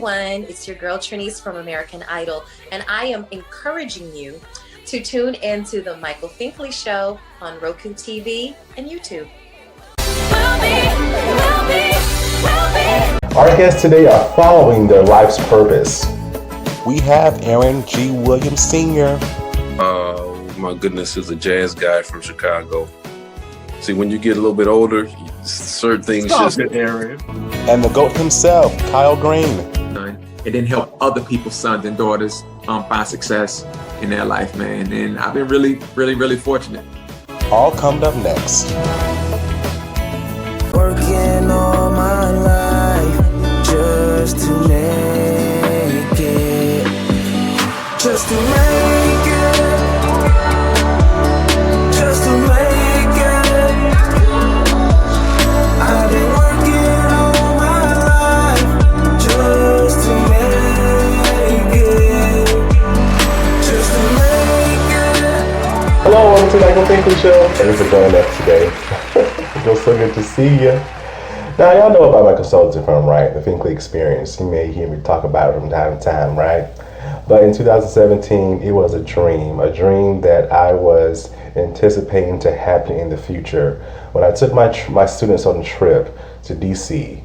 everyone, it's your girl Trinice from American Idol, and I am encouraging you to tune into the Michael Finkley Show on Roku TV and YouTube. Our guests today are following their life's purpose. We have Erron G. Williams Sr. My goodness, is a jazz guy from Chicago. See, when you get a little bit older, certain things just hit Erron. And the GOAT himself, Kyle Greene. And then help other people's sons and daughters find success in their life, man. And I've been really fortunate. All coming up next. Working all my life just to make it. Just to make it. Just to make it. I've been working all my life just to make it. Just to make it. Hello, welcome to the Michael Finkley Show. Thanks for joining us today. It feels so good to see you. Now, y'all know about Michael Soldier from, right? The Finkley Experience. You may hear me talk about it from time to time, right? But in 2017, it was a dream that I was anticipating to happen in the future. When I took my students on a trip to DC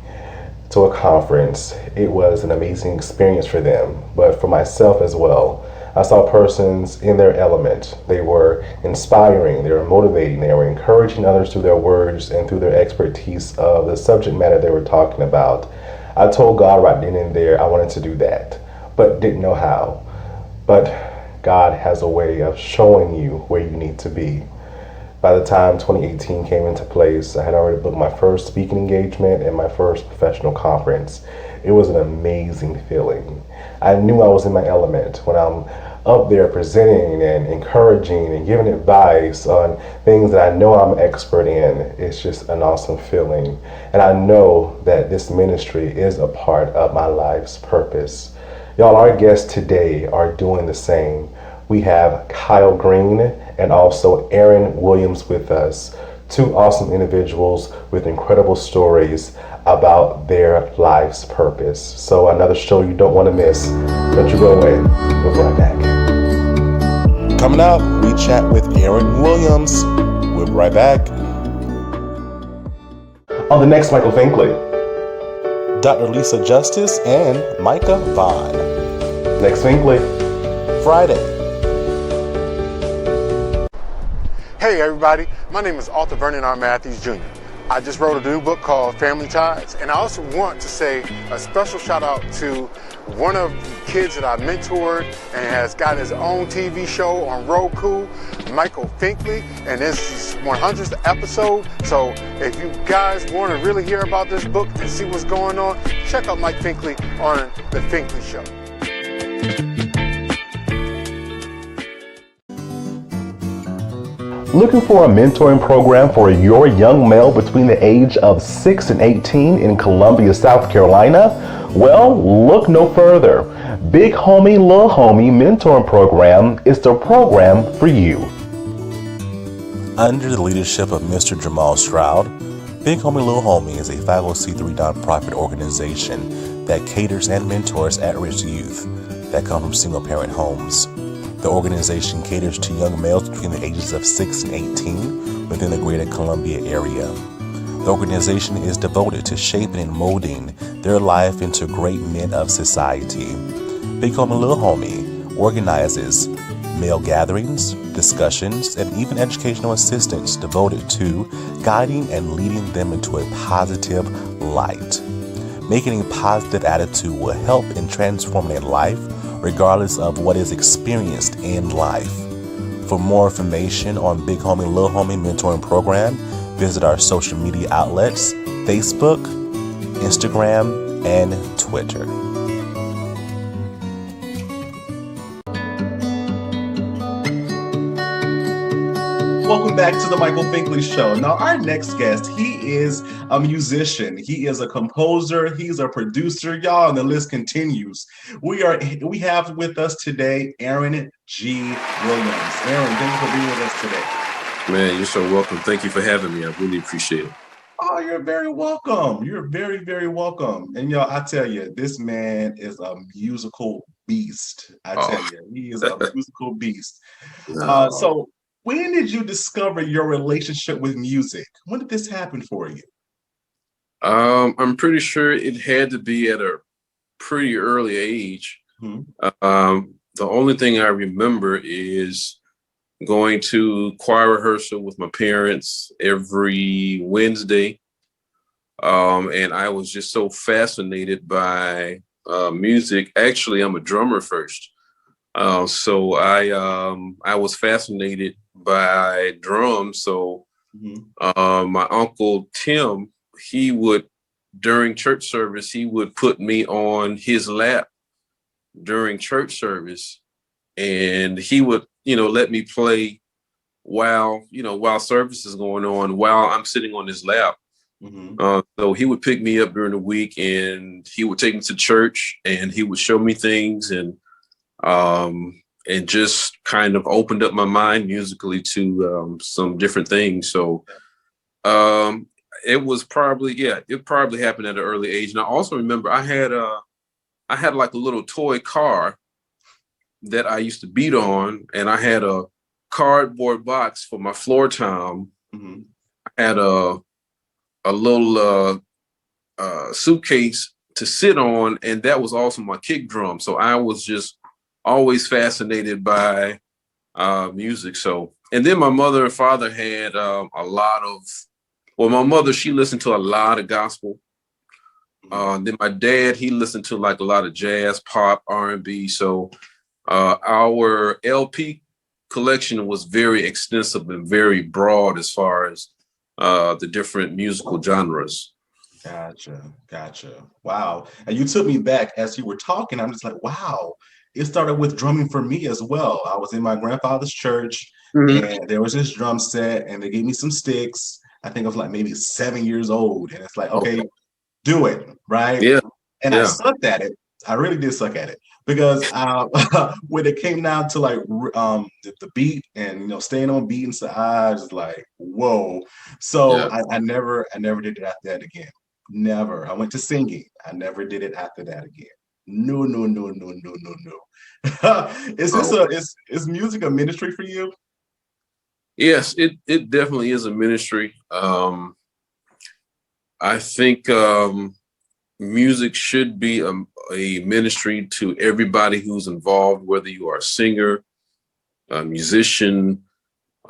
to a conference, it was an amazing experience for them, but for myself as well. I saw persons in their element. They were inspiring, they were motivating, they were encouraging others through their words and through their expertise of the subject matter they were talking about. I told God right then and there I wanted to do that, but didn't know how. But God has a way of showing you where you need to be. By the time 2018 came into place, I had already booked my first speaking engagement and my first professional conference. It was an amazing feeling. I knew I was in my element when I'm up there presenting and encouraging and giving advice on things that I know I'm expert in. It's just an awesome feeling. And I know that this ministry is a part of my life's purpose. Y'all, our guests today are doing the same. We have Kyle Greene and also Erron Williams with us. Two awesome individuals with incredible stories about their life's purpose. So another show you don't want to miss. Don't you go away. We'll be right back. Coming up, we chat with Erron Williams. We'll be right back. On the next Michael Finkley, Dr. Lisa Justice and Micah Vaughn. Next Finkley, Friday. Hey everybody, my name is Arthur Vernon R. Matthews Jr. I just wrote a new book called Family Ties, and I also want to say a special shout out to one of the kids that I mentored and has got his own TV show on Roku, Michael Finkley, and this is 100th episode. So if you guys want to really hear about this book and see what's going on, check out Mike Finkley on The Finkley Show. looking for a mentoring program for your young male between the age of 6 and 18 in Columbia, South Carolina? Well, look no further. Big Homie, Little Homie Mentoring Program is the program for you. Under the leadership of Mr. Jamal Stroud, Big Homie, Little Homie is a 501c3 nonprofit organization that caters and mentors at-risk youth that come from single-parent homes. The organization caters to young males between the ages of 6 and 18 within the greater Columbia area. The organization is devoted to shaping and molding their life into great men of society. Big Homie, Little Homie organizes male gatherings, discussions, and even educational assistance devoted to guiding and leading them into a positive light. Making a positive attitude will help in transforming their life regardless of what is experienced in life. For more information on Big Homie, Little Homie Mentoring Program, visit our social media outlets, Facebook, Instagram, and Twitter. Welcome back to the Michael Finkley Show. Now, our next guest, he is a musician. He is a composer. He's a producer, y'all, and the list continues. We have with us today Erron G. Williams. Erron, thank you for being with us today. Man, you're so welcome. Thank you for having me. I really appreciate it. Oh, Oh, you're very welcome. You're very, very welcome. And y'all, I tell you, this man is a musical beast. I tell Oh, you, he is a musical beast. no. So when did you discover your relationship with music? When did this happen for you? I'm pretty sure it had to be at a pretty early age. The only thing I remember is going to choir rehearsal with my parents every Wednesday. And I was just so fascinated by music. Actually, I'm a drummer first. So I was fascinated by drums. So my uncle Tim, he would, during church service, he would put me on his lap during church service, and he would, let me play while service is going on, while I'm sitting on his lap. So he would pick me up during the week, and he would take me to church, and he would show me things, and just kind of opened up my mind musically to some different things. So it probably happened at an early age. And I also remember I had like a little toy car that I used to beat on, and I had a cardboard box for my floor tom. I had a little suitcase to sit on, and that was also my kick drum. So I was just always fascinated by music. So, and then my mother and father had my mother, she listened to a lot of gospel. Then my dad, he listened to like a lot of jazz, pop, R&B. So our LP collection was very extensive and very broad as far as the different musical genres. Gotcha. Wow. And you took me back as you were talking. I'm just like, wow. It started with drumming for me as well. I was in my grandfather's church, and there was this drum set, and they gave me some sticks. I think I was like maybe 7 years old, and it's like, okay, do it, right? Yeah. And I sucked at it. I really did suck at it, because when it came down to like the beat and staying on beat, and so I was like, whoa. So I never did it after that again. Never. I went to singing. I never did it after that again. No. Is music a ministry for you? Yes, it definitely is a ministry. I think music should be a ministry to everybody who's involved, whether you are a singer, a musician,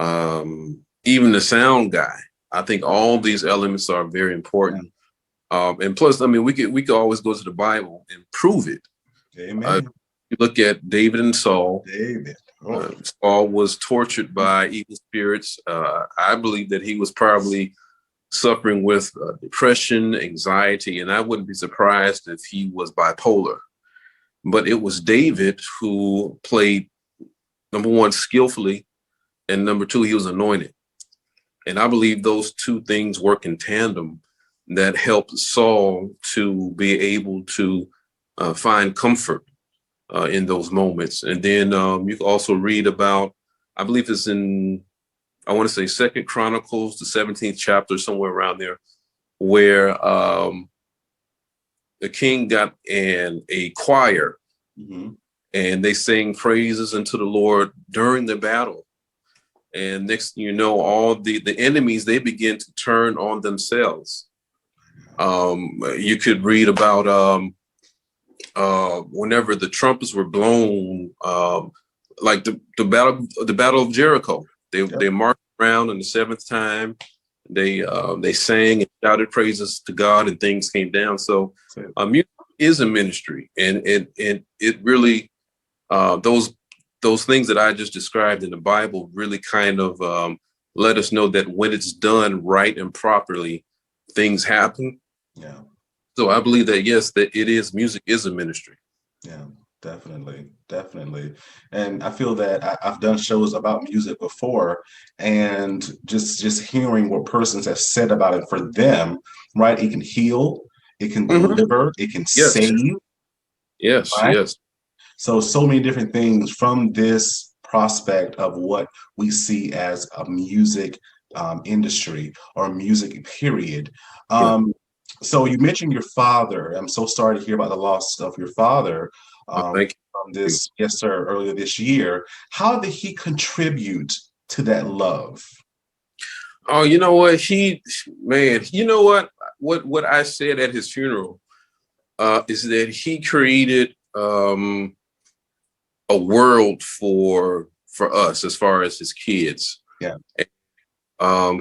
even the sound guy. I think all these elements are very important. And plus, I mean, we could always go to the Bible and prove it. Amen. You look at David and Saul. Saul was tortured by evil spirits. I believe that he was probably suffering with depression, anxiety, and I wouldn't be surprised if he was bipolar. But it was David who played, number one, skillfully, and number two, he was anointed. And I believe those two things work in tandem that helped Saul to be able to find comfort in those moments. And then you can also read about, I believe it's in, I want to say 2 Chronicles, the 17th chapter, somewhere around there, where the king got a choir, and they sang praises unto the Lord during the battle. And next thing you know, all the enemies, they begin to turn on themselves. You could read about whenever the trumpets were blown, like the battle of Jericho. They marched around on the seventh time. They sang and shouted praises to God, and things came down. So music is a ministry, and it really those things that I just described in the Bible really kind of let us know that when it's done right and properly, things happen. Yeah. So I believe that, yes, that music is a ministry. Yeah, definitely. And I feel that I've done shows about music before, and just hearing what persons have said about it for them, right? It can heal, it can deliver, it can save. Yes, right? yes. So many different things from this prospect of what we see as a music industry or music, period. Yeah. So you mentioned your father. I'm so sorry to hear about the loss of your father Thank from you. this, yes, sir, earlier this year. How did he contribute to that love? Oh, you know what? Man, you know what? What I said at his funeral is that he created a world for us as far as his kids. Yeah.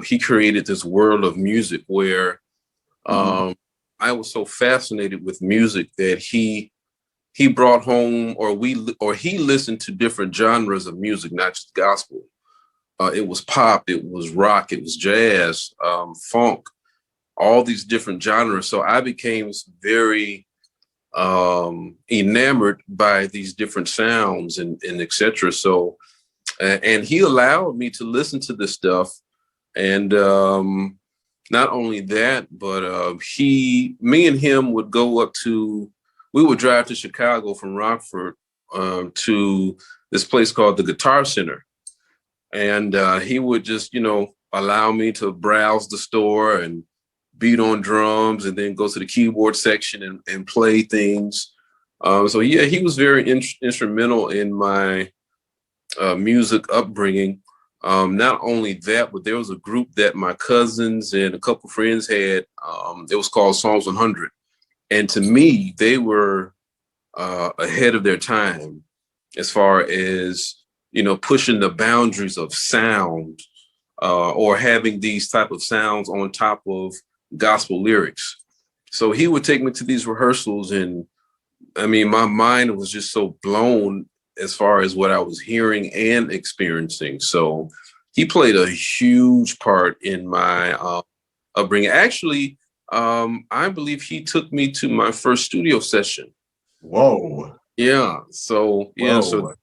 He created this world of music where Mhm. I was so fascinated with music that he brought home, or he listened to different genres of music, not just gospel. It was pop, it was rock, it was jazz, funk, all these different genres. So I became very enamored by these different sounds and etc. So, and he allowed me to listen to this stuff. And not only that, but me and him would we would drive to Chicago from Rockford to this place called the Guitar Center. And he would just, allow me to browse the store and beat on drums and then go to the keyboard section and play things. So yeah, he was very instrumental in my music upbringing. Not only that, but there was a group that my cousins and a couple friends had. It was called Psalms 100. And to me, they were ahead of their time as far as, pushing the boundaries of sound or having these type of sounds on top of gospel lyrics. So he would take me to these rehearsals, and I mean, my mind was just so blown as far as what I was hearing and experiencing. So he played a huge part in my upbringing. Actually, I believe he took me to my first studio session. Whoa. Yeah. So yeah. Whoa.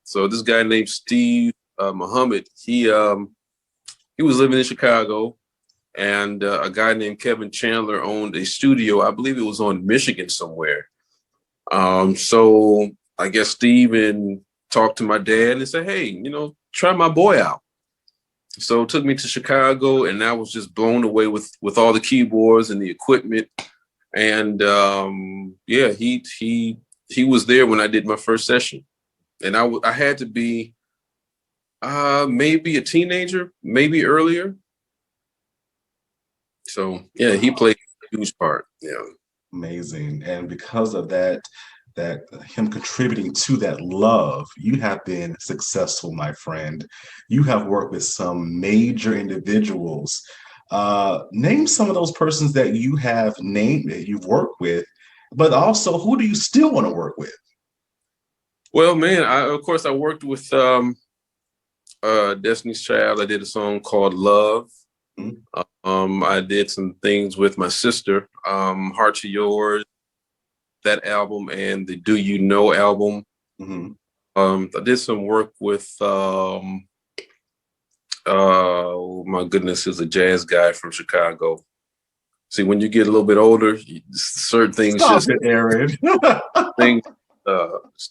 So this guy named Steve Muhammad, he was living in Chicago, and a guy named Kevin Chandler owned a studio. I believe it was on Michigan somewhere. So I guess Steven talked to my dad and said, hey, try my boy out. So it took me to Chicago, and I was just blown away with all the keyboards and the equipment. And yeah, he was there when I did my first session. And I had to be maybe a teenager, maybe earlier. So yeah, he played a huge part. Yeah. Amazing. And because of that him contributing to that love, you have been successful, my friend. You have worked with some major individuals. Name some of those persons that you have named, that you've worked with, but also who do you still want to work with? Well, man, of course I worked with Destiny's Child. I did a song called Love. Mm-hmm. I did some things with my sister, Heart to Yours, that album, and the Do You Know album. Mm-hmm. I did some work with oh my goodness, is a jazz guy from Chicago. See, when you get a little bit older, certain things Aaron.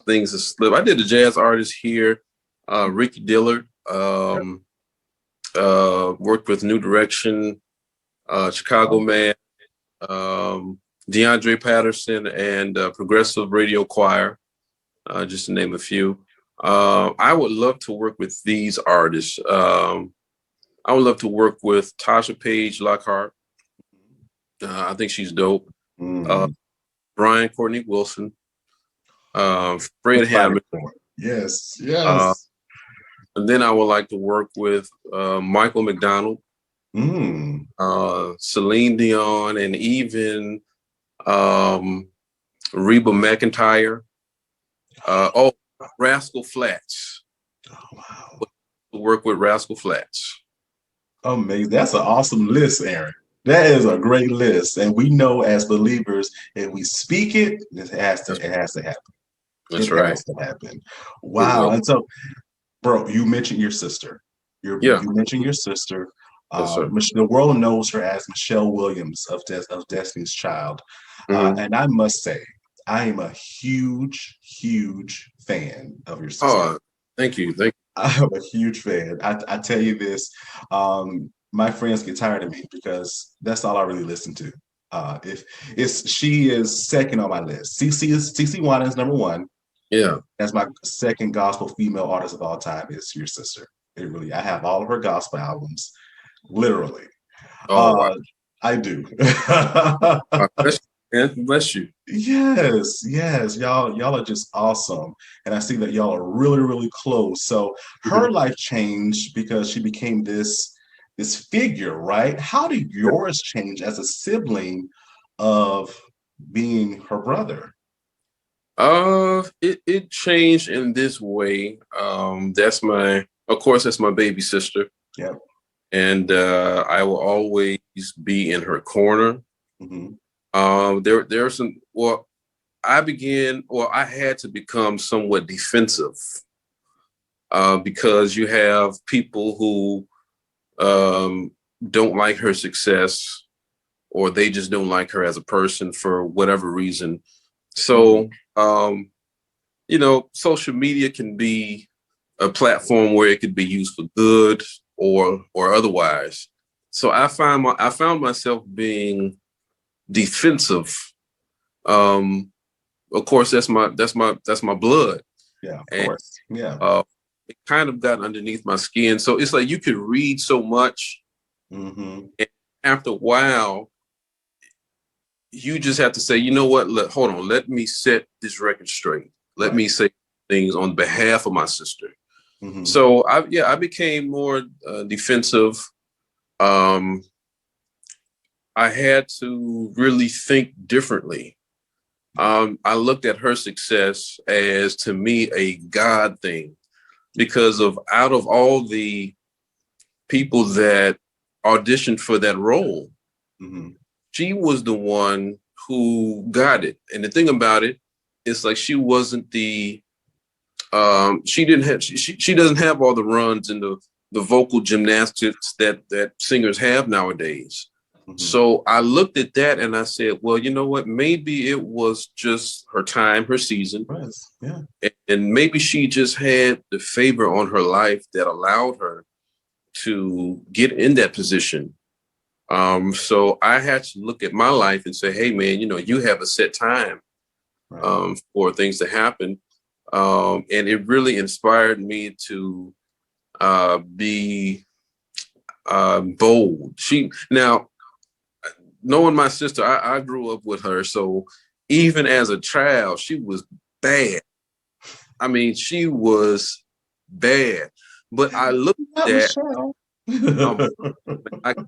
things slip. I did a jazz artist here, Ricky Dillard. Worked with New Direction, Chicago Man, DeAndre Patterson, and Progressive Radio Choir, just to name a few. I would love to work with these artists. I would love to work with Tasha Page Lockhart. I think she's dope. Mm-hmm. Brian Courtney Wilson, Fred Hammond. Yes. And then I would like to work with Michael McDonald, Celine Dion, and even Reba McEntire. Rascal Flatts. Oh, wow. To work with Rascal Flatts. Amazing. That's an awesome list, Erron. That is a great list. And we know as believers, if we speak it, it has to happen. That's right. It has to happen. Wow. And so, bro, you mentioned your sister. You mentioned your sister. Yes, the world knows her as Michelle Williams of Destiny's Child. Mm-hmm. And I must say, I am a huge, huge fan of your sister. Oh, thank you. I'm a huge fan. I tell you this, my friends get tired of me because that's all I really listen to. If it's she is second on my list. CC Wine is number one. Yeah. As my second gospel female artist of all time is your sister. It really, I have all of her gospel albums, literally. Oh, wow. I do. Bless you, man. Bless you. Yes, yes, y'all are just awesome, and I see that y'all are really, really close. So her life changed because she became this figure, right? How did yours change as a sibling of being her brother? It changed in this way. Of course, that's my baby sister. Yep. And I will always be in her corner. Mm-hmm. There are some, well, I had to become somewhat defensive because you have people who don't like her success, or they just don't like her as a person for whatever reason. So, social media can be a platform where it could be used for good or otherwise. So I found myself being defensive. Of course, that's my blood. Yeah, of course. Yeah. It kind of got underneath my skin. So it's like you could read so much, Mm-hmm. and after a while, you just have to say, you know what? Hold on. Let me set this record straight. Let me say things on behalf of my sister. Mm-hmm. So I became more defensive. I had to really think differently. I looked at her success as, to me, a God thing, because out of all the people that auditioned for that role, Mm-hmm. she was the one who got it. And the thing about it, it's like she wasn't she doesn't have all the runs and the vocal gymnastics that singers have nowadays. Mm-hmm. So I looked at that and I said, well, you know what? Maybe it was just her time, her season. Yeah. And maybe she just had the favor on her life that allowed her to get in that position. So I had to look at my life and say, hey, man, you have a set time for things to happen. And it really inspired me to be bold. Knowing my sister, I grew up with her. So even as a child, she was bad. I mean, she was bad. But I looked at that.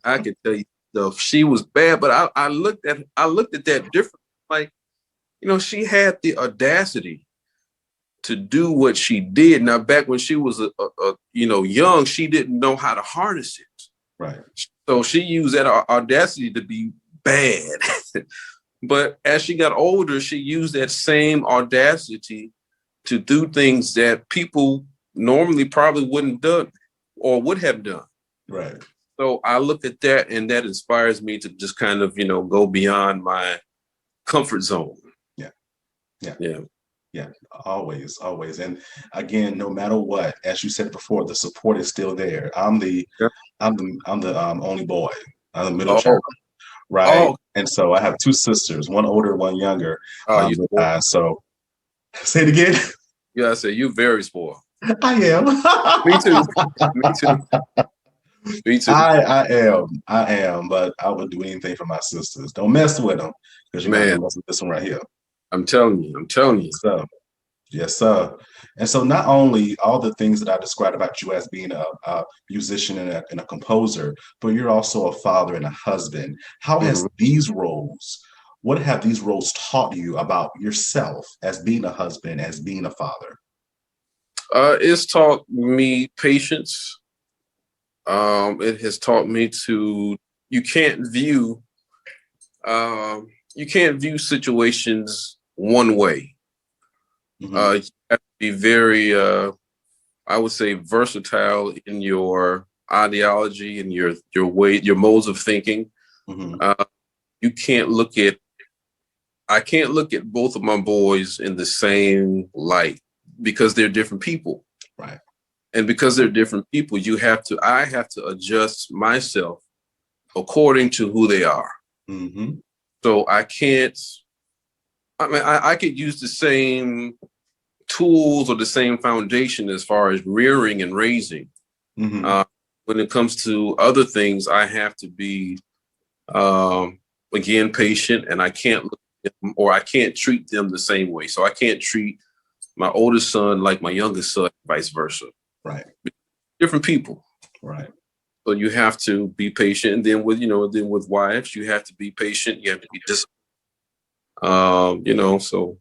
I can tell you stuff. She was bad, but I looked at that different. Like, she had the audacity to do what she did. Now, back when she was young, she didn't know how to harness it. Right. So she used that audacity to be bad. But as she got older, she used that same audacity to do things that people normally probably wouldn't done or would have done. Right. So I look at that, and that inspires me to just kind of, go beyond my comfort zone. Yeah. Always. And again, no matter what, as you said before, the support is still there. I'm the only boy. I'm the middle child. Right. Oh. And so I have two sisters, one older, one younger. So say it again. Yeah, I say you're very spoiled. I am. Me too. Me too. I am, but I would do anything for my sisters. Don't mess with them, because you're not gonna mess with this one right here. I'm telling you. So, yes, sir. And so not only all the things that I described about you as being a musician and a composer, but you're also a father and a husband. How has what have these roles taught you about yourself as being a husband, as being a father? It's taught me patience. It has taught me you can't view situations one way. Mm-hmm. You have to be very, I would say, versatile in your ideology and your way, your modes of thinking. Mm-hmm. I can't look at both of my boys in the same light, because they're different people. Right. And because they're different people, I have to adjust myself according to who they are. Mm-hmm. So I can't, I mean, I could use the same tools or the same foundation as far as rearing and raising. Mm-hmm. When it comes to other things, I have to be, again, patient, and I can't look at them, or I can't treat them the same way. So I can't treat my oldest son like my youngest son, vice versa. Right. Different people. Right. So you have to be patient. And then with wives, you have to be patient. You have to be disciplined. So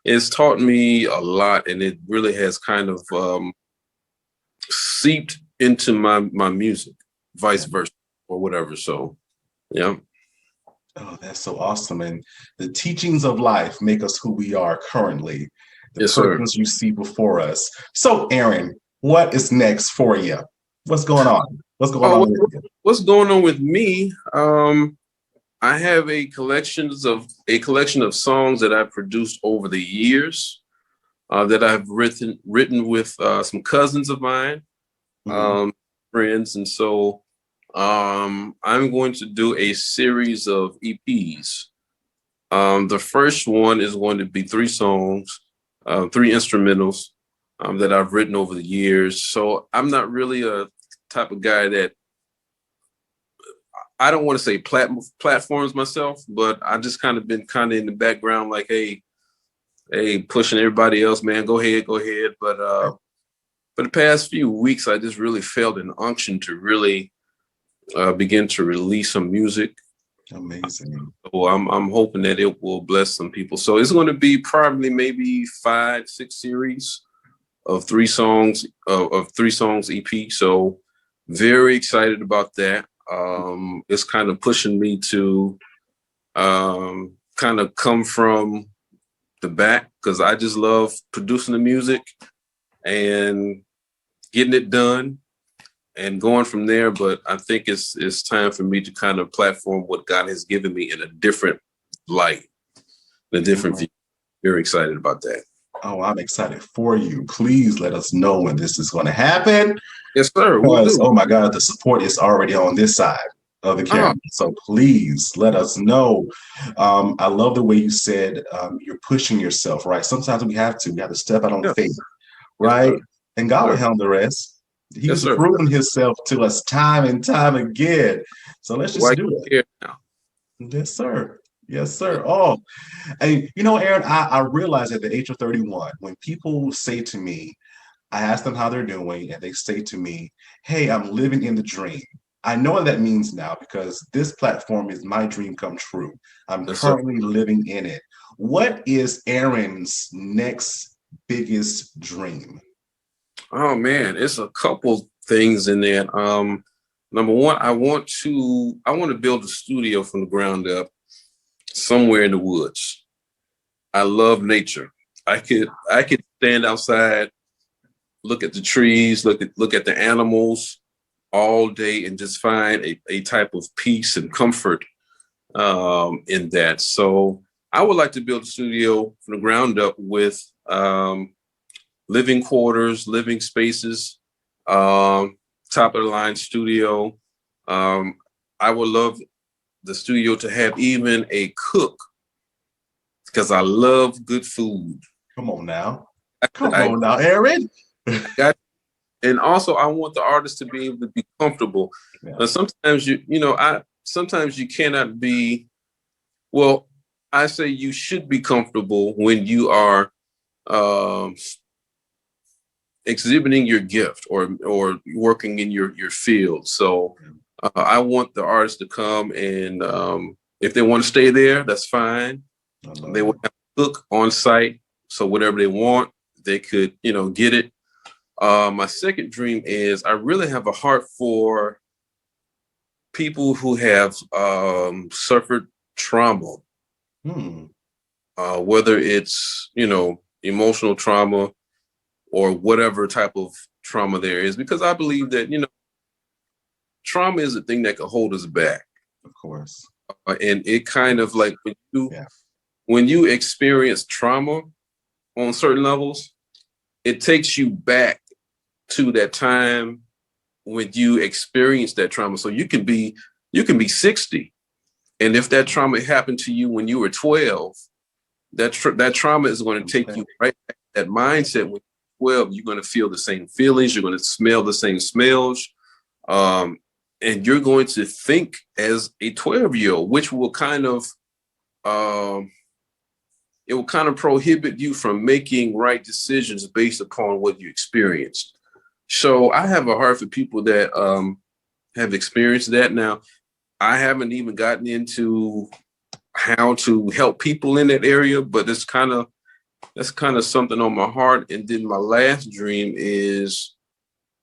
it's taught me a lot, and it really has kind of seeped into my music, vice versa, or whatever. So, yeah. Oh, that's so awesome. And the teachings of life make us who we are currently, the Yes, sir. purpose you see before us. So, Erron, what is next for you? What's going on? What's going on with you? What's going on with me? I have a collection of songs that I've produced over the years, that I've written with some cousins of mine, friends, and so I'm going to do a series of EPs. The first one is going to be 3 songs, 3 instrumentals that I've written over the years. So I'm not really a type of guy that, I don't want to say platforms myself, but I just kind of been in the background, like, hey, pushing everybody else, man, go ahead. But for the past few weeks, I just really felt an unction to really begin to release some music. Amazing. So I'm hoping that it will bless some people. So it's going to be probably maybe 5-6 series of 3 songs EP. So very excited about that. It's kind of pushing me to kind of come from the back, because I just love producing the music and getting it done and going from there. But I think it's time for me to kind of platform what God has given me in a different light, in a different view. Very excited about that. Oh, I'm excited for you. Please let us know when this is going to happen. Yes, sir. Because, oh my God, the support is already on this side of the camera. So please let us know. I love the way you said you're pushing yourself, right? Sometimes we have to step out on faith, right? And God will handle the rest. He's proven himself to us time and time again. So let's just do it. Now. Yes, sir. Yes, sir. Oh, and Erron, I realize at the age of 31, when people say to me, I ask them how they're doing, and they say to me, hey, I'm living in the dream. I know what that means now, because this platform is my dream come true. I'm currently living in it. What is Erron's next biggest dream? Oh man, it's a couple things in there. Number one, I want to build a studio from the ground up somewhere in the woods. I love nature. I could stand outside, look at the trees, look at the animals all day, and just find a type of peace and comfort in that. So I would like to build a studio from the ground up with living quarters, living spaces, top of the line studio. I would love the studio to have even a cook, because I love good food. Come on now, Erron. And also, I want the artist to be able to be comfortable. But sometimes sometimes you cannot be. Well, I say you should be comfortable when you are exhibiting your gift or working in your field. So I want the artist to come, and if they want to stay there, that's fine. They will have a cook on site, so whatever they want, they could get it. My second dream is I really have a heart for people who have suffered trauma, whether it's emotional trauma or whatever type of trauma there is, because I believe that trauma is a thing that can hold us back. Of course, and it kind of like when you experience trauma on certain levels, it takes you back to that time when you experience that trauma. So you can be 60, and if that trauma happened to you when you were 12, that trauma is going to take you right back to that mindset. When you're 12, you're going to feel the same feelings, you're going to smell the same smells, and you're going to think as a 12-year-old, which will kind of it will kind of prohibit you from making right decisions based upon what you experienced. So I have a heart for people that have experienced that. Now, I haven't even gotten into how to help people in that area, but that's kind of something on my heart. And then my last dream is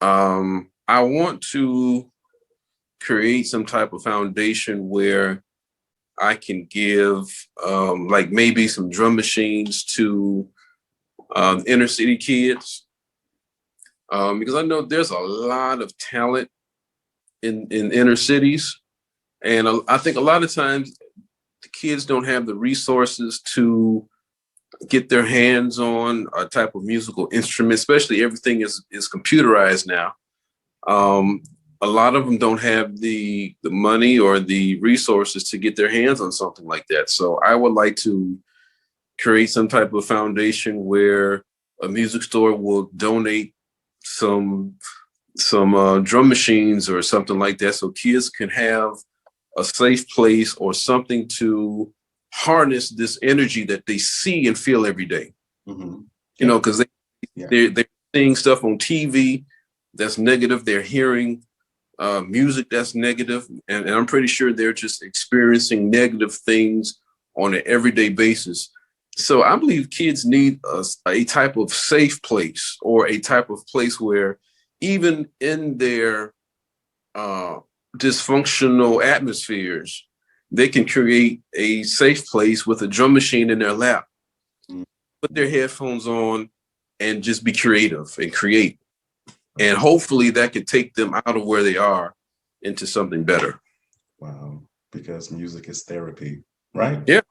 I want to create some type of foundation where I can give like maybe some drum machines to inner city kids, because I know there's a lot of talent in inner cities. And I think a lot of times the kids don't have the resources to get their hands on a type of musical instrument, especially everything is computerized now. A lot of them don't have the money or the resources to get their hands on something like that. So I would like to create some type of foundation where a music store will donate some drum machines or something like that, so kids can have a safe place or something to harness this energy that they see and feel every day. Mm-hmm. You know, because they're seeing stuff on TV that's negative. They're hearing music that's negative, and I'm pretty sure they're just experiencing negative things on an everyday basis. So I believe kids need a type of safe place, or a type of place where even in their dysfunctional atmospheres, they can create a safe place with a drum machine in their lap, put their headphones on, and just be creative and create. And hopefully that could take them out of where they are into something better. Wow. Because music is therapy, right? Yeah.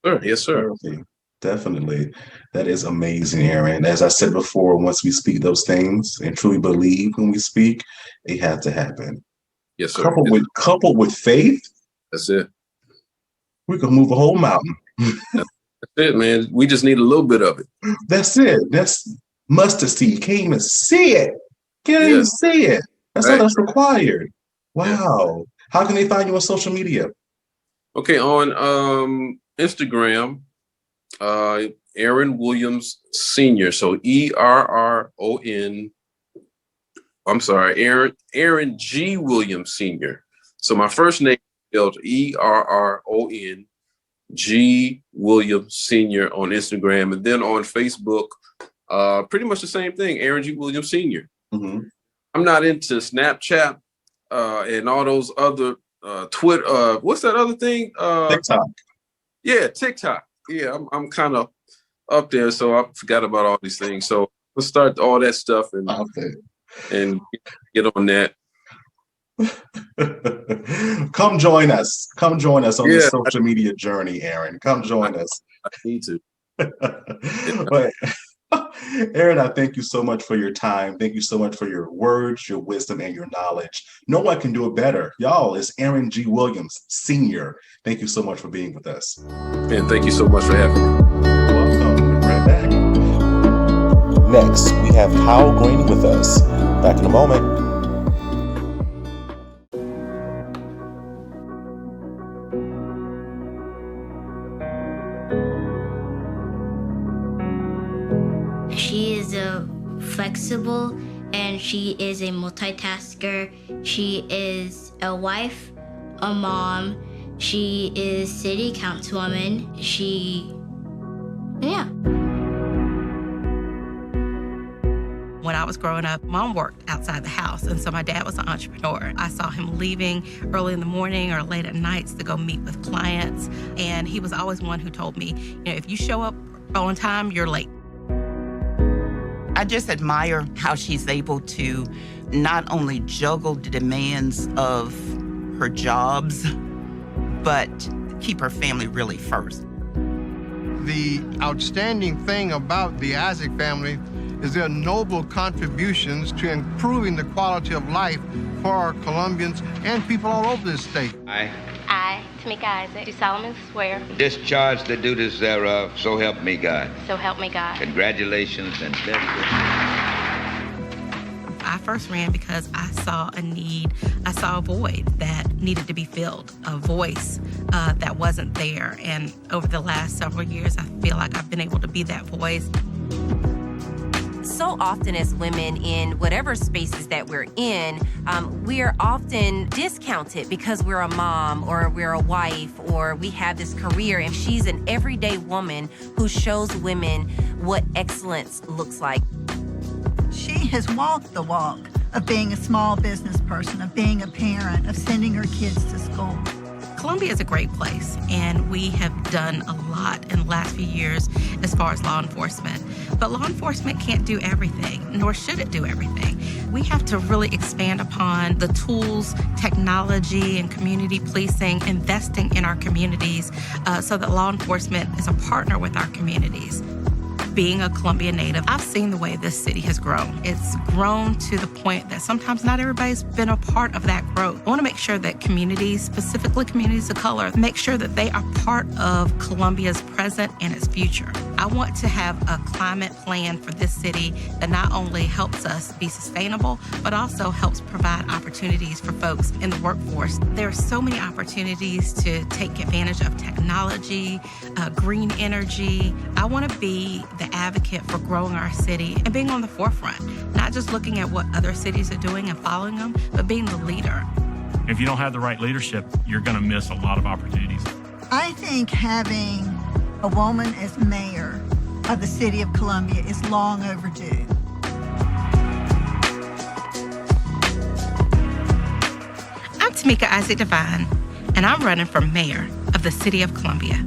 Sure. Yes, sir. Therapy. Definitely. That is amazing, Erron. As I said before, once we speak those things and truly believe when we speak, it had to happen. Yes, sir. Coupled with faith. That's it. We can move a whole mountain. That's it, man. We just need a little bit of it. That's it. That's mustard seed. Can't even see it. Can't even see it. That's all that's required. Wow. How can they find you on social media? Okay, on Instagram, Erron Williams Sr. So Erron G. Williams Sr. So my first name is spelled Erron G. Williams Sr. on Instagram, and then on Facebook, pretty much the same thing, Erron G. Williams Sr. Mm-hmm. I'm not into Snapchat and all those other Twitter. What's that other thing? TikTok. Yeah, TikTok. Yeah, I'm kind of up there, so I forgot about all these things. So let's start all that stuff and get on that. Come join us. Come join us on this social media journey, Erron. Come join us. I need to. But Erron, I thank you so much for your time. Thank you so much for your words, your wisdom, and your knowledge. No one can do it better. Y'all, it's Erron G. Williams, Sr. Thank you so much for being with us. And thank you so much for having me. You're welcome. Right back. Next, we have Kyle Greene with us. Back in a moment. She is flexible, and she is a multitasker. She is a wife, a mom. She is city councilwoman. When I was growing up, Mom worked outside the house, and so my dad was an entrepreneur. I saw him leaving early in the morning or late at nights to go meet with clients, and he was always one who told me, if you show up on time, you're late. I just admire how she's able to not only juggle the demands of her jobs, but keep her family really first. The outstanding thing about the Isaac family is their noble contributions to improving the quality of life for our Colombians and people all over this state. I, Tamika Isaac, do solemnly swear. Discharge the duties thereof, so help me God. So help me God. Congratulations and best wishes. I first ran because I saw a need, I saw a void that needed to be filled, a voice that wasn't there. And over the last several years, I feel like I've been able to be that voice. So often as women in whatever spaces that we're in, we are often discounted because we're a mom or we're a wife or we have this career, and she's an everyday woman who shows women what excellence looks like. She has walked the walk of being a small business person, of being a parent, of sending her kids to school. Columbia is a great place, and we have done a lot in the last few years as far as law enforcement. But law enforcement can't do everything, nor should it do everything. We have to really expand upon the tools, technology, and community policing, investing in our communities so that law enforcement is a partner with our communities. Being a Columbia native, I've seen the way this city has grown. It's grown to the point that sometimes not everybody's been a part of that growth. I want to make sure that communities, specifically communities of color, make sure that they are part of Columbia's present and its future. I want to have a climate plan for this city that not only helps us be sustainable, but also helps provide opportunities for folks in the workforce. There are so many opportunities to take advantage of technology, green energy. I want to be the advocate for growing our city and being on the forefront, not just looking at what other cities are doing and following them, but being the leader. If you don't have the right leadership, you're going to miss a lot of opportunities. I think having a woman as mayor of the city of Columbia is long overdue. I'm Tamika Isaac Devine, and I'm running for mayor of the city of Columbia.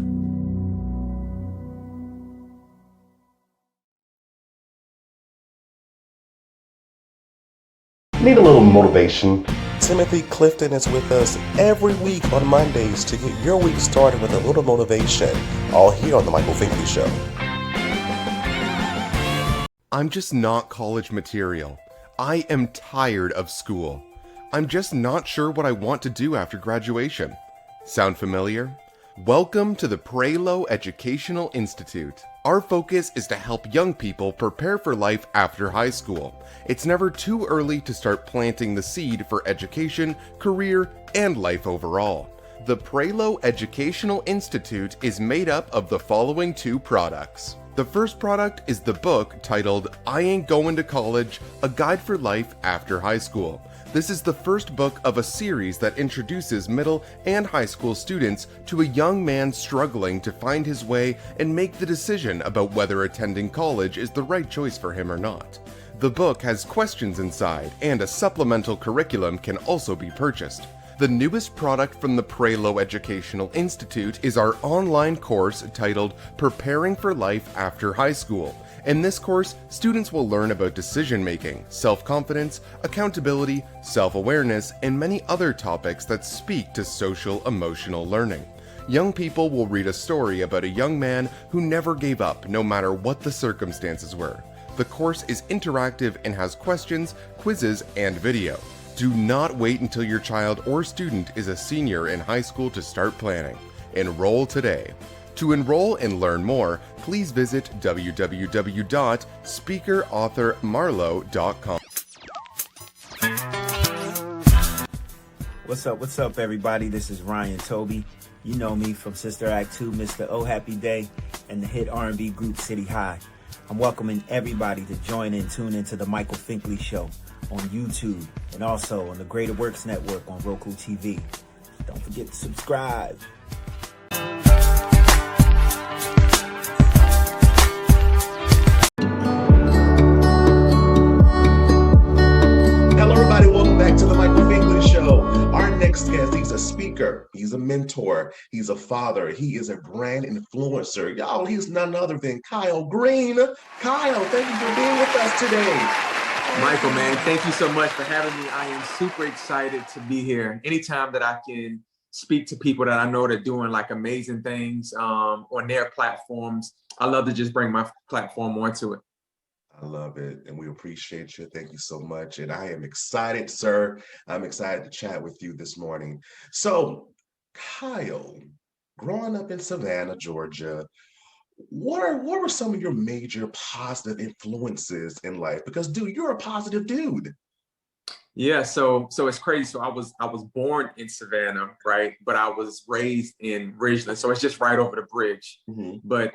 Need a little motivation? Timothy Clifton is with us every week on Mondays to get your week started with a little motivation, all here on The Michael Finkley Show. I'm just not college material. I am tired of school. I'm just not sure what I want to do after graduation. Sound familiar? Welcome to the Prelo Educational Institute. Our focus is to help young people prepare for life after high school. It's never too early to start planting the seed for education, career, and life overall. The Prelo Educational Institute is made up of the following two products. The first product is the book titled I Ain't Going to College, A Guide for Life After High School. This is the first book of a series that introduces middle and high school students to a young man struggling to find his way and make the decision about whether attending college is the right choice for him or not. The book has questions inside, and a supplemental curriculum can also be purchased. The newest product from the Prelo Educational Institute is our online course titled Preparing for Life After High School. In this course, students will learn about decision-making, self-confidence, accountability, self-awareness, and many other topics that speak to social-emotional learning. Young people will read a story about a young man who never gave up no matter what the circumstances were. The course is interactive and has questions, quizzes, and video. Do not wait until your child or student is a senior in high school to start planning. Enroll today. To enroll and learn more, please visit www.speakerauthormarlowe.com. What's up, everybody? This is Ryan Toby. You know me from Sister Act 2, Mr. Oh Happy Day, and the hit R&B group City High. I'm welcoming everybody to join and tune into the Michael Finkley Show on YouTube and also on the Greater Works Network on Roku TV. Don't forget to subscribe. Hello, everybody. Welcome back to the Michael Finkley Show. Our next guest, he's a speaker, he's a mentor, he's a father, he is a brand influencer. Y'all, he's none other than Kyle Greene. Kyle, thank you for being with us today. Michael, man, thank you so much for having me. I am super excited to be here. Anytime that I can speak to people that I know that are doing like amazing things on their platforms, I love to just bring my platform onto it. I love it, and we appreciate you. Thank you so much. And I am excited, sir. I'm excited to chat with you this morning. So, Kyle, growing up in Savannah, Georgia, what were some of your major positive influences in life? Because, dude, you're a positive dude. Yeah, so it's crazy. So I was born in Savannah, right? But I was raised in Ridgeland, so it's just right over the bridge. But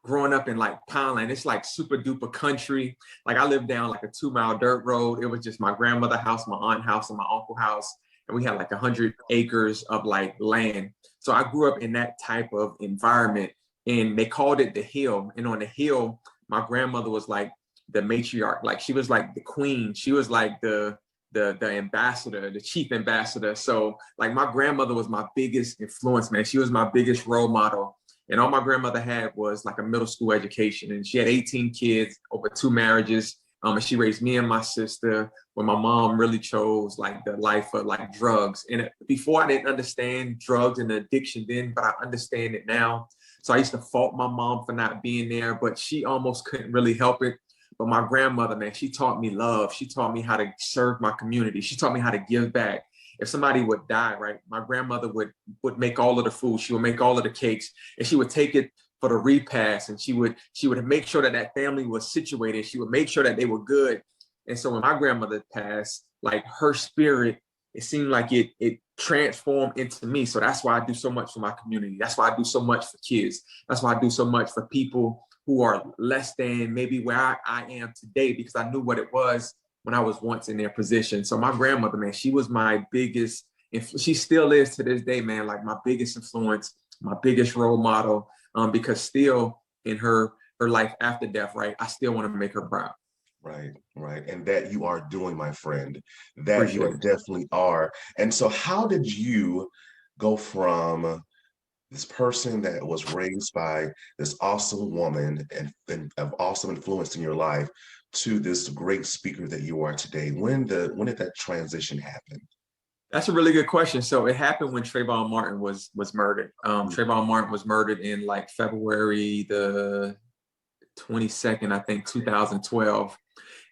growing up in like Poundland, it's like super duper country. Like I lived down like a 2-mile dirt road. It was just my grandmother's house, my aunt's house, and my uncle's house, and we had like 100 acres of like land. So I grew up in that type of environment, and they called it the hill. And on the hill, my grandmother was like the matriarch, like she was like the queen. She was like the ambassador, the chief ambassador. So like my grandmother was my biggest influence, man. She was my biggest role model. And all my grandmother had was like a middle school education. And she had 18 kids over 2 marriages. And she raised me and my sister, when my mom really chose like the life of like drugs. And before I didn't understand drugs and addiction then, but I understand it now. So I used to fault my mom for not being there, but she almost couldn't really help it. But my grandmother, man, she taught me love. She taught me how to serve my community. She taught me how to give back. If somebody would die, right, my grandmother would make all of the food. She would make all of the cakes, and she would take it for the repast, and she would make sure that that family was situated. She would make sure that they were good. And so when my grandmother passed, like her spirit, it seemed like it transformed into me. So that's why I do so much for my community. That's why I do so much for kids. That's why I do so much for people who are less than maybe where I am today, because I knew what it was when I was once in their position. So my grandmother, man, she was my biggest, she still is to this day, man, like my biggest influence, my biggest role model, because still in her life after death, right, I still want to make her proud. Right. And that you are doing, my friend, that you definitely are. And so how did you go from this person that was raised by this awesome woman and of awesome influence in your life to this great speaker that you are today? When did that transition happen? That's a really good question. So it happened when Trayvon Martin was murdered. Trayvon Martin was murdered in like February the 22nd, I think, 2012.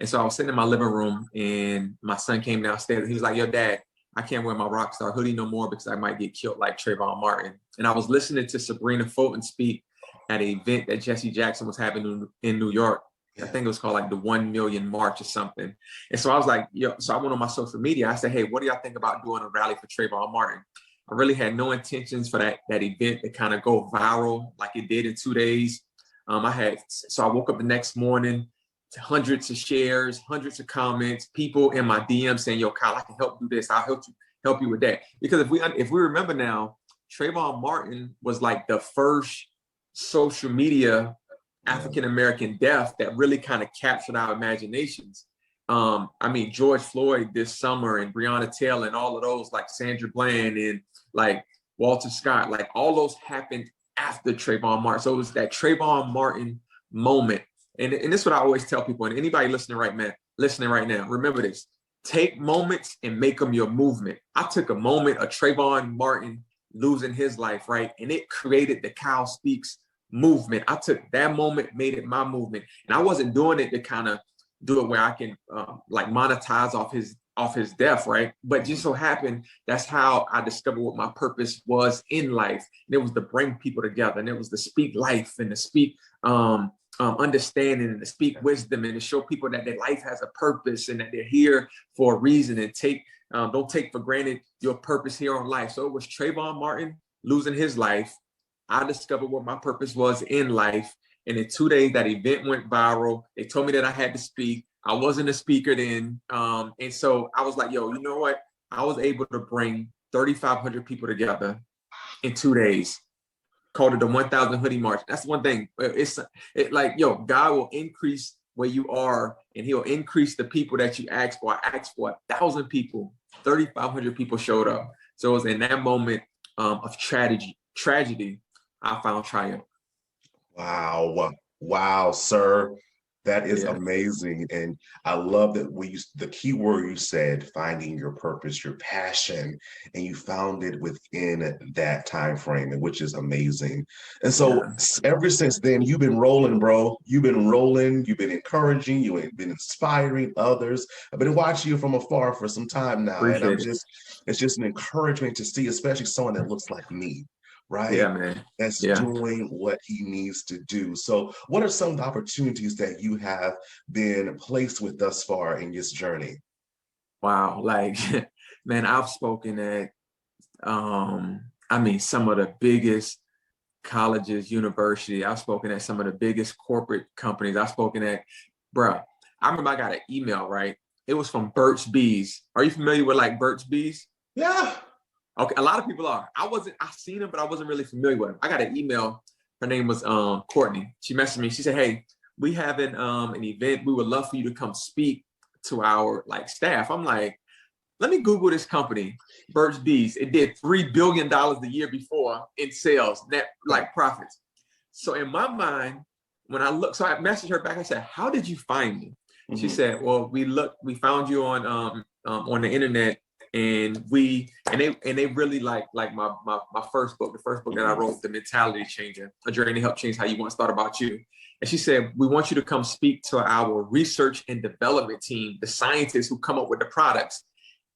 And so I was sitting in my living room, and my son came downstairs. He was like, "Yo, Dad, I can't wear my Rockstar hoodie no more because I might get killed like Trayvon Martin." And I was listening to Sabrina Fulton speak at an event that Jesse Jackson was having in New York. I think it was called like the 1 Million March or something. And so I was like, so I went on my social media. I said, "Hey, what do y'all think about doing a rally for Trayvon Martin?" I really had no intentions for that event to kind of go viral like it did in 2 days. So I woke up the next morning to hundreds of shares, hundreds of comments, people in my DM saying, "Yo, Kyle, I can help do this. I'll help you with that." Because if we remember now, Trayvon Martin was like the first social media African-American death that really kind of captured our imaginations. I mean, George Floyd this summer and Breonna Taylor and all of those, like Sandra Bland and like Walter Scott, like all those happened after Trayvon Martin. So it was that Trayvon Martin moment. And this is what I always tell people, and anybody listening right now, remember this: take moments and make them your movement. I took a moment of Trayvon Martin losing his life, right? And it created the Kyle Speaks movement. I took that moment, made it my movement. And I wasn't doing it to kind of do it where I can like monetize off his death, right? But just so happened, that's how I discovered what my purpose was in life. And it was to bring people together, and it was to speak life and to speak understanding and to speak wisdom and to show people that their life has a purpose and that they're here for a reason, and don't take for granted your purpose here on life. So it was Trayvon Martin losing his life. I discovered what my purpose was in life. And in 2 days, that event went viral. They told me that I had to speak. I wasn't a speaker then. And so I was like, yo, you know what? I was able to bring 3,500 people together in 2 days. Called it the 1,000 Hoodie March. That's one thing. It's like, yo, God will increase where you are, and he'll increase the people that you ask for. I asked for 1,000 people, 3,500 people showed up. So it was in that moment of tragedy, I found triumph. Wow, sir. That is amazing. And I love that the key word you said, finding your purpose, your passion, and you found it within that time frame, which is amazing. And so ever since then, you've been rolling, bro. You've been rolling, you've been encouraging, you've been inspiring others. I've been watching you from afar for some time now. Appreciate and it's just an encouragement to see, especially someone that looks like me. Right? Yeah, man. That's doing what he needs to do. So what are some of the opportunities that you have been placed with thus far in this journey? Wow. Like, man, I've spoken at, some of the biggest colleges, university. I've spoken at some of the biggest corporate companies. I've spoken at, bruh, I remember I got an email, right? It was from Burt's Bees. Are you familiar with like Burt's Bees? Yeah. Okay, a lot of people are. I seen him, but I wasn't really familiar with him. I got an email. Her name was Courtney. She messaged me. She said, "Hey, we having an event. We would love for you to come speak to our like staff." I'm like, let me Google this company, Burt's Bees. It did $3 billion the year before in sales, net like profits. So in my mind, when I looked, so I messaged her back. I said, "How did you find me?" Mm-hmm. She said, "Well, we found you on the internet." And they really like my first book, the first book that I wrote, The Mentality Changer, a journey to help change how you want to start about you. And she said, "We want you to come speak to our research and development team, the scientists who come up with the products."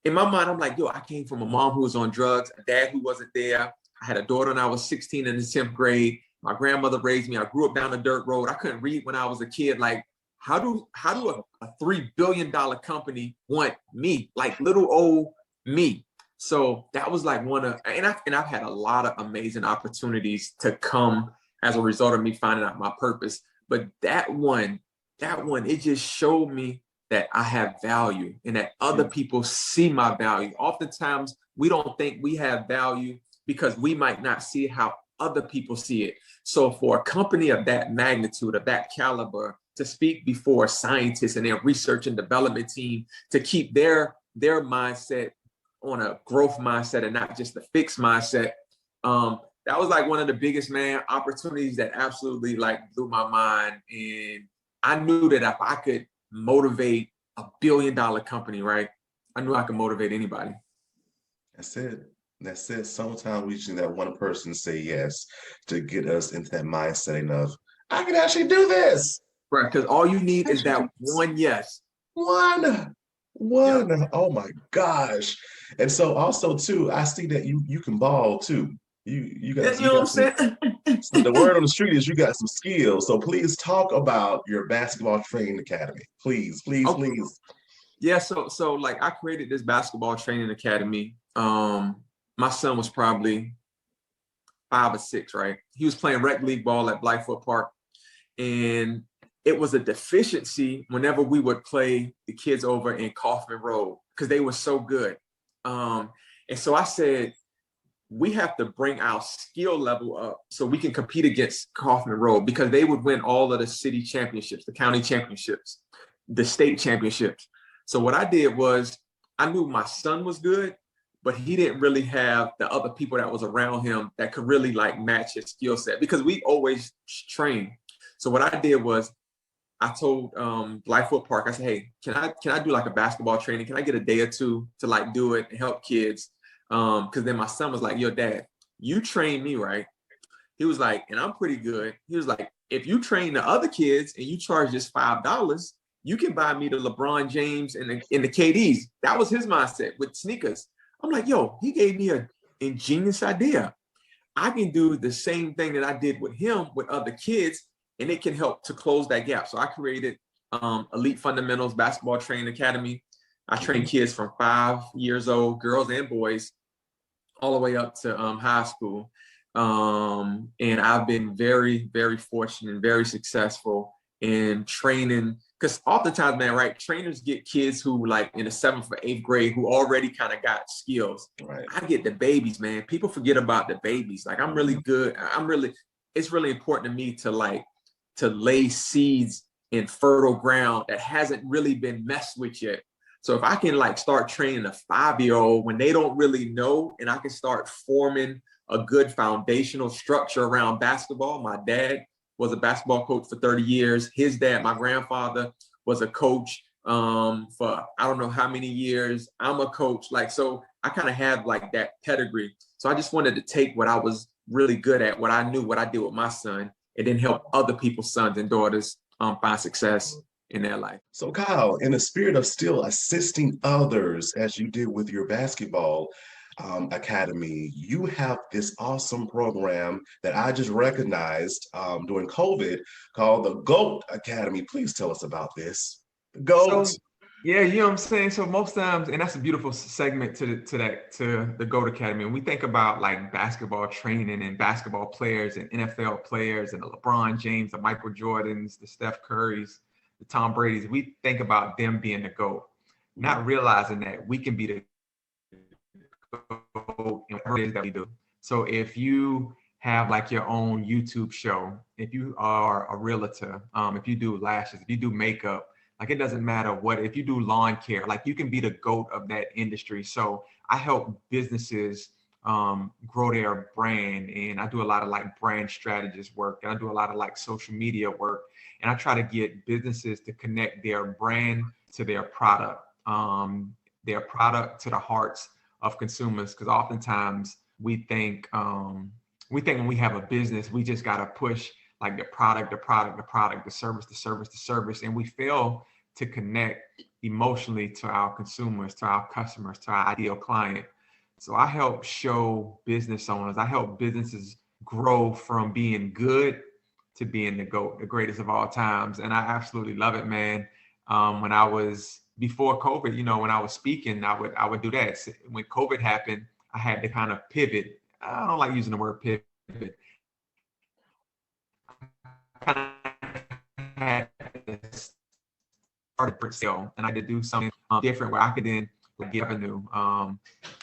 In my mind, I'm like, yo, I came from a mom who was on drugs, a dad who wasn't there. I had a daughter when I was 16 in the 10th grade. My grandmother raised me. I grew up down a dirt road. I couldn't read when I was a kid. Like, how do a $3 billion company want me, like little old me? So that was like and I've had a lot of amazing opportunities to come as a result of me finding out my purpose. But that one, it just showed me that I have value and that other people see my value. Oftentimes we don't think we have value because we might not see it how other people see it. So for a company of that magnitude, of that caliber, to speak before scientists and their research and development team, to keep their mindset on a growth mindset and not just a fixed mindset. That was like one of the biggest, opportunities that absolutely like blew my mind. And I knew that if I could motivate $1 billion company, right? I knew I could motivate anybody. That's it. Sometimes we just need that one person to say yes to get us into that mindset of, I can actually do this. Right, because all you need is that one yes. One. Oh my gosh. And so also too, I see that you can ball too. You got, you know what I'm saying? So the word on the street is you got some skills. So please talk about your basketball training academy. Please. Yeah, so like I created this basketball training academy. My son was probably 5 or 6, right? He was playing rec league ball at Blythefoot Park. And it was a deficiency whenever we would play the kids over in Kaufman Road because they were so good. And so I said, we have to bring our skill level up so we can compete against Kaufman Road because they would win all of the city championships, the county championships, the state championships. So what I did was I knew my son was good, but he didn't really have the other people that was around him that could really like match his skill set because we always train. So what I did was I told Blythefoot Park, I said, hey, can I do like a basketball training? Can I get a day or two to like do it and help kids? Because then my son was like, yo, Dad, you train me, right? He was like, and I'm pretty good. He was like, if you train the other kids and you charge just $5, you can buy me the LeBron James and the KDs. That was his mindset with sneakers. I'm like, yo, he gave me an ingenious idea. I can do the same thing that I did with him with other kids, and it can help to close that gap. So I created Elite Fundamentals Basketball Training Academy. I train kids from 5 years old, girls and boys, all the way up to high school. And I've been very, very fortunate and very successful in training. Because oftentimes, man, right, trainers get kids who like in the 7th or 8th grade who already kind of got skills. Right. I get the babies, man. People forget about the babies. Like I'm really good. It's really important to me to lay seeds in fertile ground that hasn't really been messed with yet. So if I can like start training a 5-year-old when they don't really know, and I can start forming a good foundational structure around basketball. My dad was a basketball coach for 30 years. His dad, my grandfather, was a coach for I don't know how many years. I'm a coach, like, so I kind of have like that pedigree. So I just wanted to take what I was really good at, what I knew, what I did with my son, and then help other people's sons and daughters find success in their life. So Kyle, in the spirit of still assisting others as you did with your basketball academy, you have this awesome program that I just recognized during COVID called the GOAT Academy. Please tell us about this. The GOAT. So, yeah, you know what I'm saying? So most times, and that's a beautiful segment to the GOAT Academy. And we think about like basketball training and basketball players and NFL players and the LeBron James, the Michael Jordans, the Steph Currys, the Tom Brady's. We think about them being the GOAT, not realizing that we can be the GOAT in what it is that we do. So if you have like your own YouTube show, if you are a realtor, if you do lashes, if you do makeup, like it doesn't matter what, if you do lawn care, like you can be the GOAT of that industry. So I help businesses grow their brand, and I do a lot of like brand strategist work, and I do a lot of like social media work, and I try to get businesses to connect their brand to their product to the hearts of consumers. Because oftentimes we think when we have a business, we just got to push like the product, the service, and we fail to connect emotionally to our consumers, to our customers, to our ideal client. So I help show business owners, I help businesses grow from being good to being the GOAT, the greatest of all times. And I absolutely love it, man. When I was, before COVID, you know, when I was speaking, I would do that. When COVID happened, I had to kind of pivot. I don't like using the word pivot. Kind of had to start a sale, and I had to do something different where I could then get revenue.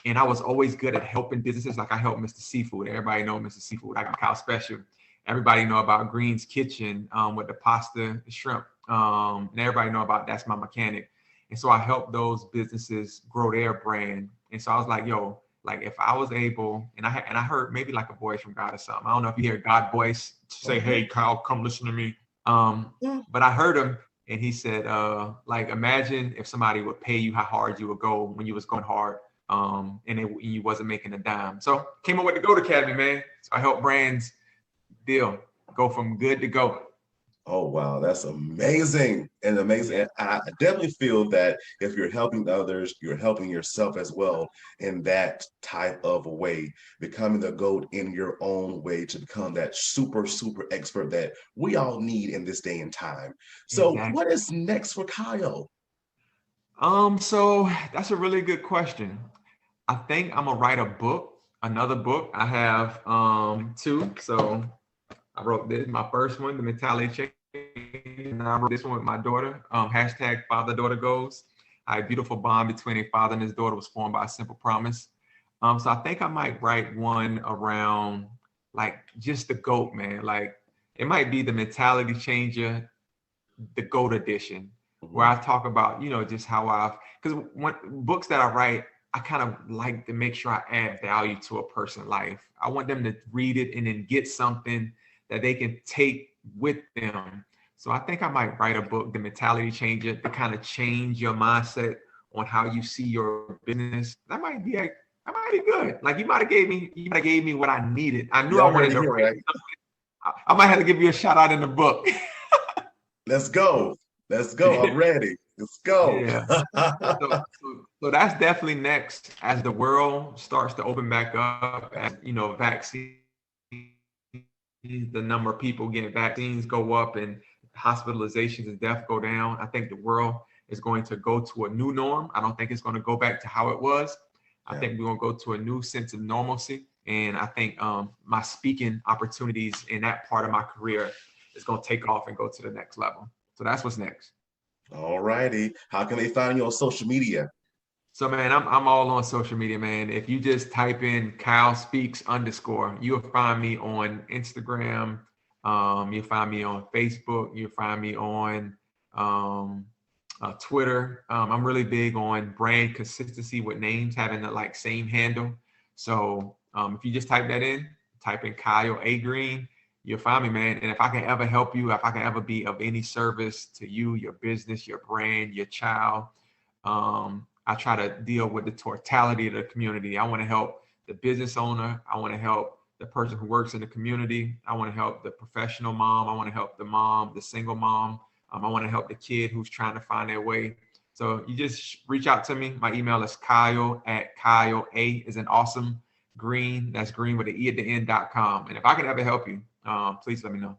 And I was always good at helping businesses. Like I helped Mr. Seafood. Everybody know Mr. Seafood. I got Kyle Special. Everybody know about Green's Kitchen with the pasta, the shrimp. And everybody know about That's My Mechanic. And so I helped those businesses grow their brand. And so I was like, yo, like if I was able, and I heard maybe like a voice from God or something. I don't know if you hear God voice say, hey, Kyle, come listen to me. But I heard him, and he said, like, imagine if somebody would pay you how hard you would go when you was going hard, and you wasn't making a dime. So came up with the GOAT Academy, man. So I help brands go from good to GOAT. Oh, wow. That's amazing and amazing. And I definitely feel that if you're helping others, you're helping yourself as well in that type of way, becoming the GOAT in your own way to become that super, super expert that we all need in this day and time. So What is next for Kyle? So that's a really good question. I think I'm gonna write another book. I have two. So I wrote this, my first one, The Mentality Change, and I wrote this one with my daughter, hashtag Father-Daughter Goals. A beautiful bond between a father and his daughter was formed by a simple promise. So I think I might write one around like just the GOAT, man. Like it might be the Mentality Changer, the GOAT edition, where I talk about, you know, just how because books that I write, I kind of like to make sure I add value to a person's life. I want them to read it and then get something that they can take with them. So I think I might write a book, The Mentality Changer, to kind of change your mindset on how you see your business. That might be good. Like you might have gave me what I needed. I knew I wanted to write something. I might have to give you a shout out in the book. Let's go. I'm ready. Let's go. Yeah. So that's definitely next as the world starts to open back up, as you know, vaccines, the number of people getting vaccines go up and hospitalizations and death go down. I think the world is going to go to a new norm. I don't think it's going to go back to how it was. I think we're going to go to a new sense of normalcy. And I think my speaking opportunities in that part of my career is going to take off and go to the next level. So that's what's next. All righty. How can they find you on social media? So, man, I'm all on social media, man. If you just type in Kyle Speaks _, you'll find me on Instagram. You'll find me on Facebook. You'll find me on Twitter. I'm really big on brand consistency with names having the like same handle. So if you just type that in, type in Kyle A. Greene, you'll find me, man. And if I can ever help you, if I can ever be of any service to you, your business, your brand, your child, I try to deal with the totality of the community. I want to help the business owner. I want to help the person who works in the community. I want to help the professional mom. I want to help the mom, the single mom. I want to help the kid who's trying to find their way. So you just reach out to me. My email is Kyle A is an awesome Greene. That's Greene with an E at the end.com. And if I can ever help you, please let me know.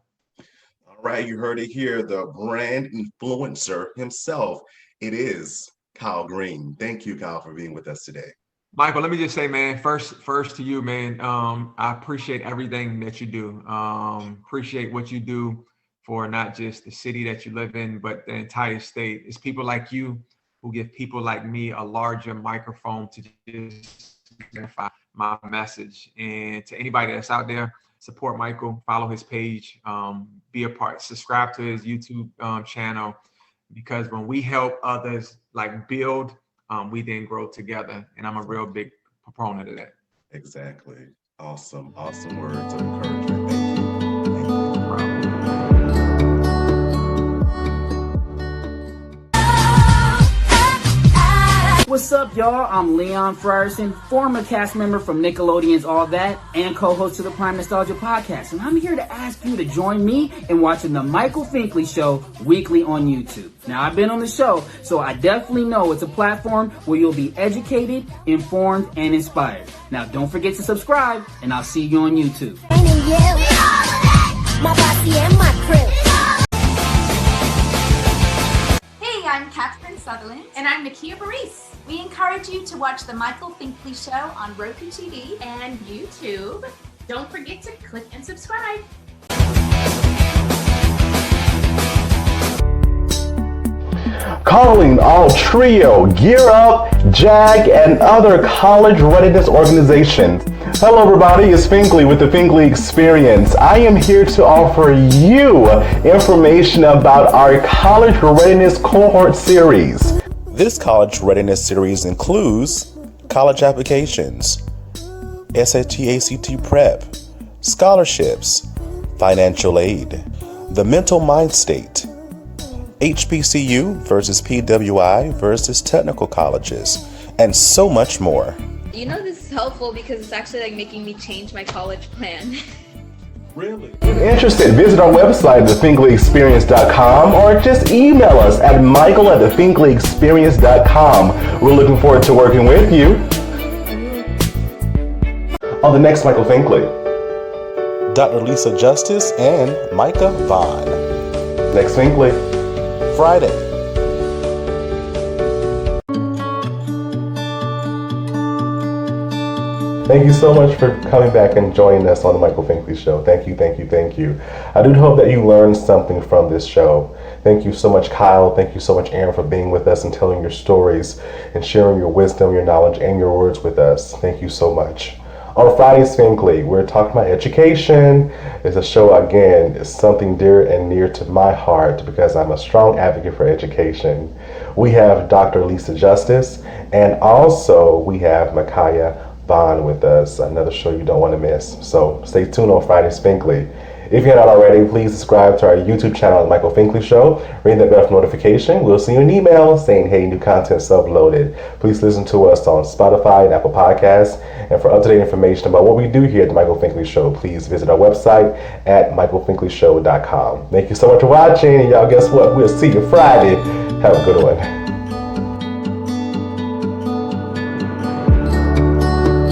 All right, you heard it here. The brand influencer himself. It is Kyle Greene. Thank you, Kyle, for being with us today. Michael, let me just say, man, first to you, man, I appreciate everything that you do. Appreciate what you do for not just the city that you live in, but the entire state. It's people like you who give people like me a larger microphone to just verify my message. And to anybody that's out there, support Michael, follow his page, be a part, subscribe to his YouTube channel. Because when we help others like build, we then grow together. And I'm a real big proponent of that. Exactly. Awesome words of encouragement. Thank you. What's up, y'all? I'm Leon Frierson, former cast member from Nickelodeon's All That and co-host of the Prime Nostalgia podcast. And I'm here to ask you to join me in watching the Michael Finkley Show weekly on YouTube. Now, I've been on the show, so I definitely know it's a platform where you'll be educated, informed, and inspired. Now, don't forget to subscribe, and I'll see you on YouTube. My bossy and my crew. Hey, I'm Catherine Sutherland. And I'm Nakia Baris. We encourage you to watch the Michael Finkley Show on Roku TV and YouTube. Don't forget to click and subscribe. Calling all Trio, Gear Up, JAG, and other college readiness organizations. Hello everybody, it's Finkley with the Finkley Experience. I am here to offer you information about our college readiness cohort series. This college readiness series includes college applications, SAT, ACT prep, scholarships, financial aid, the mental mind state, HBCU versus PWI versus technical colleges, and so much more. You know, this is helpful because it's actually like making me change my college plan. Really? If you're interested, visit our website, thefinkleyexperience.com, or just email us at michael@thefinkleyexperience.com. We're looking forward to working with you on the next Michael Finkley. Dr. Lisa Justice and Micah Vaughn. Next Finkley. Friday. Thank you so much for coming back and joining us on the Michael Finkley Show. Thank you. I do hope that you learned something from this show. Thank you so much, Kyle. Thank you so much, Erron, for being with us and telling your stories and sharing your wisdom, your knowledge, and your words with us. Thank you so much. On Friday's Finkley, we're talking about education. It's a show, again, is something dear and near to my heart because I'm a strong advocate for education. We have Dr. Lisa Justice, and also we have Micaiah Vaughn with us, another show you don't want to miss. So stay tuned on Friday's Finkley. If you're not already, please subscribe to our YouTube channel, The Michael Finkley Show. Ring that bell for notification. We'll see you an email saying, hey, new content's uploaded. Please listen to us on Spotify and Apple Podcasts. And for up-to-date information about what we do here at The Michael Finkley Show, please visit our website at michaelfinkleyshow.com. Thank you so much for watching. And y'all, guess what? We'll see you Friday. Have a good one.